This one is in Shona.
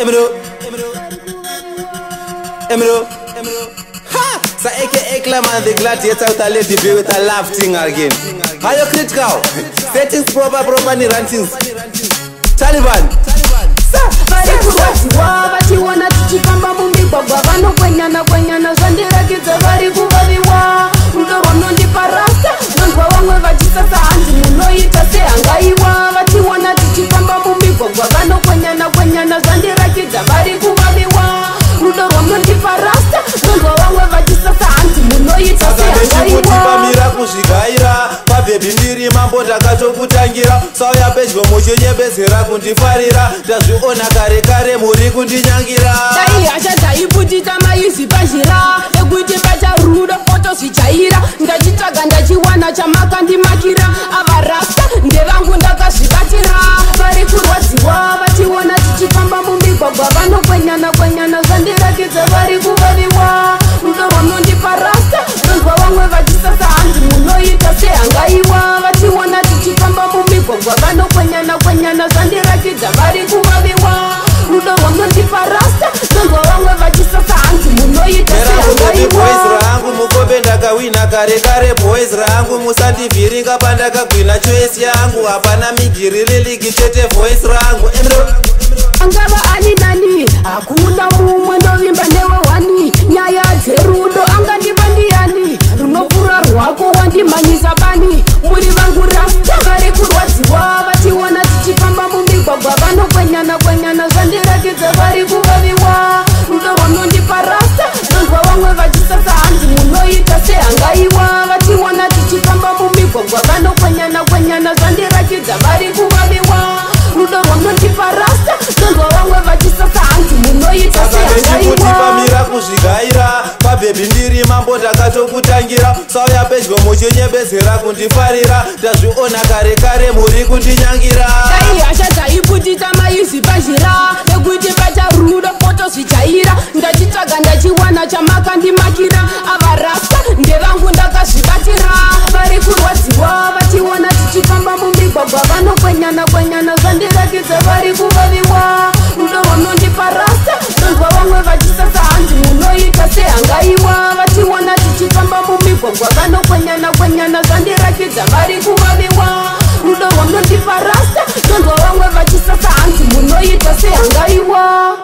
Emro. Ha! Sa aka Clement the gladiator with a lady be with a laughing again. Are you critical? Settings proper ni rantings. Taliban. Bari kubaziwa batiwana tichikamba mumbigwagwa vanokwenyana zvandirakidza vari kuvaviwa rudorwa nondiparasta nonzwa vamwe vachisasa hanzi munoita sehangaiwa vatiwana tichikamba mumbigwagwa vanokwenyana zvandirakidza vari kuvaviwa rudorwa nondiparasta nonzwa vamwe vachisasa hanzi munoita sehangaiwa kuzvigaira pabhebhi ndiri mambo ndakatokutangira sauya pedyo muchinyembezera kundifarira ndazviona kare muri kundinyangira dai hasha dzaiputita maizi pazhira ekuti pacharudo otozvijaira ndachitsvaga ndachiwana chamakandimakira avarasta ndevangu ndakazvibatira vari kurwadziwa vachiona tichifamba mumigwagwa vanokwenyana zvandirakidza vari kuvaviwa rudo rwanondiparasta nonzwa vamwe vachisasa hanzi munoita sehangaiwa vachiona tichifamba mumigwagwa vanokwenyana zvandirakidza vari kuvaviwa rudo rwanondiparasta nonzwa vamwe vachisasa hanzi munoita sehangaiwa rangu mukombe ndakawina kare boys rangu musandivhiringa pandakagwina choice yangu hapana migiriri ligi tete voice rangu angava ani nani hakuna mumwe ndovimba newewani nyaya dzerudo angandiva ndiyani runopfuura rwako wandimhanyisa bani muri vangu rasta vari kurwadziwa vatiwana tichifamba mumigwagwa vanokwenyana zvandirakidza vari kuvaviwa rudo rwanondiparasta nonzwa vamwe vachisasa hanzi munoita sehangaiwa vatiwana tichifamba mumigwagwa vanokwenyana zvandirakidza vari kuvaviwa rudo rwanondiparasta nonzwa vamwe vachisasa hanzi munoita sehangaiwa kuzvigaira pabhebhi ndiri mambo ndakatokutangira sauya pedyo muchinyembezera kundifarira ndazviona kare muri kundinyangira dai hasha dzaiputita maizi pazhira ekuti pacharudo otozvijaira ndachitsvaga ndachiwana chamakandimakira avarasta ndevangu ndakazvibatira vari kurwadziwa vachiona tichifamba mumigwagwa vanokwenyana zvandirakidza vari kuvaviwa rudo rwanondiparasta nonzwa vamwe vachisasa hanzi munoita sehangaiwa vachiwana tichifamba mumigwagwa vanokwenyana zvandirakidza vari kuvaviwa rudo rwanondiparasta nonzwa vamwe vachisasa hanzi munoita sehangaiwa